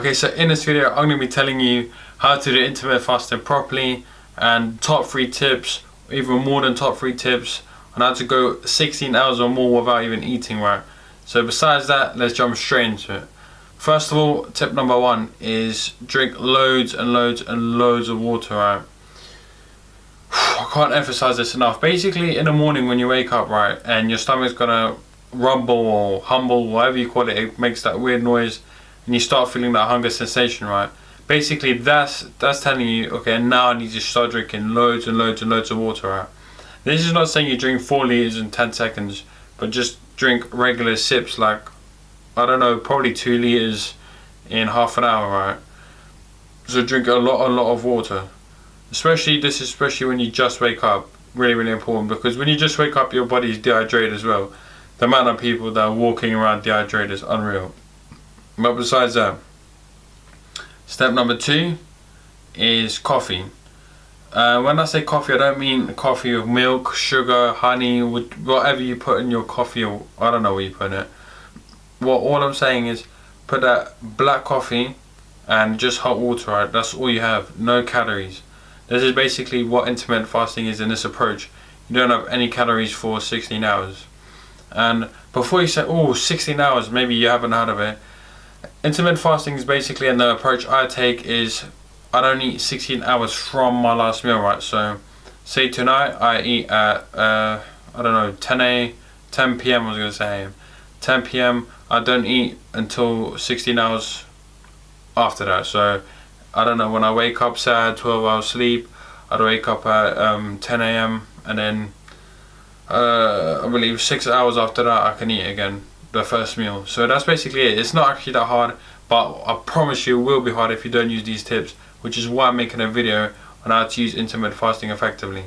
Okay, so in this video I'm going to be telling you how to do intermittent fasting properly and top 3 tips, even more than top 3 tips on how to go 16 hours or more without even eating right. So besides that, let's jump straight into it. First of all, tip number 1 is drink loads and loads and loads of water, right? I can't emphasize this enough. Basically in the morning when you wake up, right, and your stomach's gonna rumble or humble, whatever you call it, it makes that weird noise and you start feeling that hunger sensation, right? Basically that's telling you, okay, now I need to start drinking loads and loads and loads of water, right? This is not saying you drink 4 liters in 10 seconds, but just drink regular sips, like, I don't know, probably 2 liters in half an hour, right? So drink a lot of water. Especially when you just wake up. Really important, because when you just wake up your body is dehydrated as well. The amount of people that are walking around dehydrated is unreal. But besides that, step number 2 is coffee. When I say coffee, I don't mean coffee with milk, sugar, honey, whatever you put in your coffee, or I don't know what you put in it. All I'm saying is put that black coffee and just hot water, right? That's all you have, no calories. This is basically what intermittent fasting is in this approach. You don't have any calories for 16 hours. And before you say, oh, 16 hours, maybe you haven't heard of it. Intermittent fasting is basically, and the approach I take is, I don't eat 16 hours from my last meal, right? So, say tonight I eat at, I don't know, 10 p.m. I was going to say, 10 p.m. I don't eat until 16 hours after that. So, I don't know, when I wake up, say I had 12 hours sleep, I'd wake up at 10 a.m. and then I believe 6 hours after that I can eat again, the first meal. So that's basically it. It's not actually that hard, but I promise you it will be hard if you don't use these tips, which is why I'm making a video on how to use intermittent fasting effectively.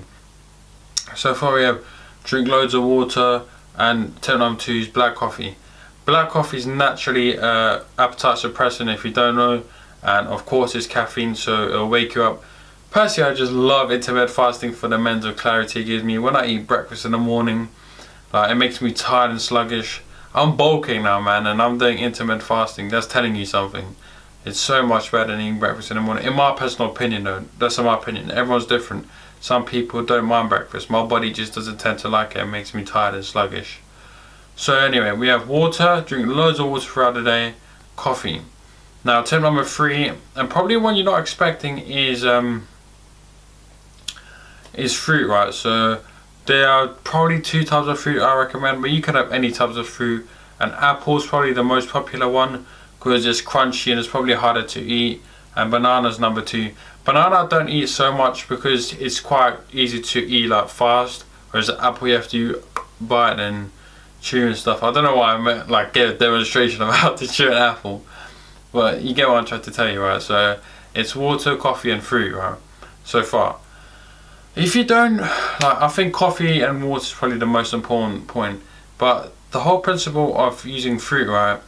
So far we have drink loads of water, and tip number 2 is black coffee. Black coffee is naturally appetite suppressant if you don't know. And of course it's caffeine, so it'll wake you up. Personally, I just love intermittent fasting for the mental clarity it gives me. When I eat breakfast in the morning, like, it makes me tired and sluggish. I'm bulking now, man, and I'm doing intermittent fasting. That's telling you something. It's so much better than eating breakfast in the morning. In my personal opinion though, that's my opinion. Everyone's different. Some people don't mind breakfast. My body just doesn't tend to like it. It makes me tired and sluggish. So anyway, we have water, drink loads of water throughout the day, coffee. Now tip number 3, and probably one you're not expecting, is fruit, right? So there are probably 2 types of fruit I recommend, but you can have any types of fruit. And apple is probably the most popular one because it's crunchy and it's probably harder to eat. And banana's number 2. Banana I don't eat so much because it's quite easy to eat, like, fast. Whereas the apple you have to bite and chew and stuff. I don't know why I meant, like, give a demonstration of how to chew an apple. But you get what I'm trying to tell you, right? So it's water, coffee and fruit, right? So far. If you don't, like, I think coffee and water is probably the most important point. But the whole principle of using fruit, right,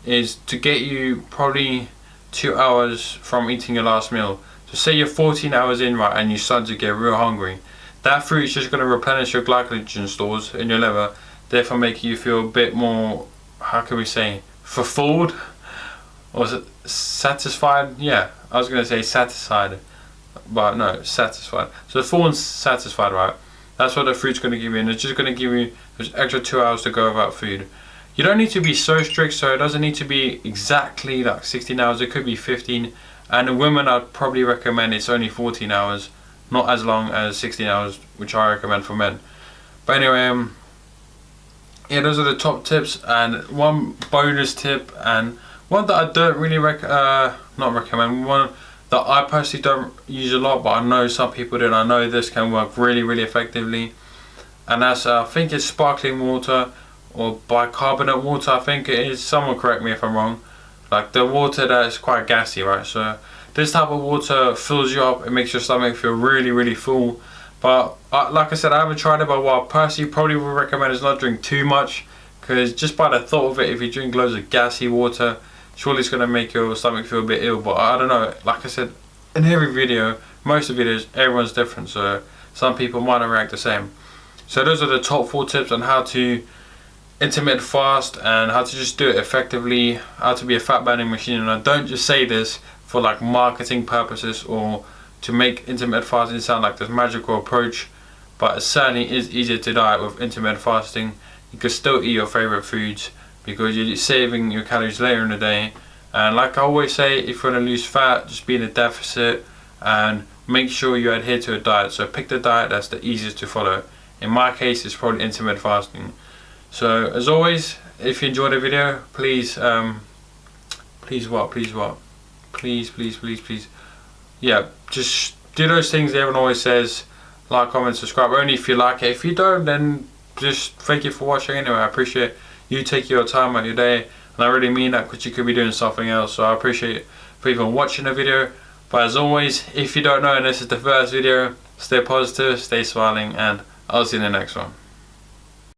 is to get you probably 2 hours from eating your last meal. So say you're 14 hours in, right, and you start to get real hungry. That fruit is just going to replenish your glycogen stores in your liver, therefore making you feel a bit more, how can we say, fulfilled? Or is it satisfied? Yeah, I was going to say satisfied, but no, satisfied. So full and satisfied, right? That's what the fruit's going to give you, and it's just going to give you those extra 2 hours to go without food. You don't need to be so strict, so it doesn't need to be exactly like 16 hours. It could be 15, and in women I'd probably recommend it's only 14 hours, not as long as 16 hours, which I recommend for men. But anyway, yeah, those are the top tips, and one bonus tip, and one that I don't really not recommend, one that I personally don't use a lot, but I know some people do, and I know this can work really effectively. And that's, I think it's sparkling water or bicarbonate water, I think it is. Someone correct me if I'm wrong. Like the water that is quite gassy, right? So this type of water fills you up, it makes your stomach feel really full. But like I said, I haven't tried it, but what I personally probably would recommend is not drink too much, because just by the thought of it, if you drink loads of gassy water, surely it's going to make your stomach feel a bit ill. But I don't know, like I said, in every video, most of the videos, everyone's different, so some people might not react the same. So those are the top 4 tips on how to intermittent fast and how to just do it effectively, how to be a fat burning machine. And I don't just say this for like marketing purposes or to make intermittent fasting sound like this magical approach, but it certainly is easier to diet with intermittent fasting. You can still eat your favorite foods because you're saving your calories later in the day. And like I always say, if you want to lose fat, just be in a deficit and make sure you adhere to a diet. So pick the diet that's the easiest to follow. In my case, it's probably intermittent fasting. So as always, if you enjoyed the video, please yeah, just do those things everyone always says. Like, comment, subscribe, only if you like it. If you don't, then just thank you for watching anyway. I appreciate you taking your time out your day, and I really mean that because you could be doing something else. So I appreciate it for even watching the video. But as always, if you don't know and this is the first video, stay positive, stay smiling, and I'll see you in the next one.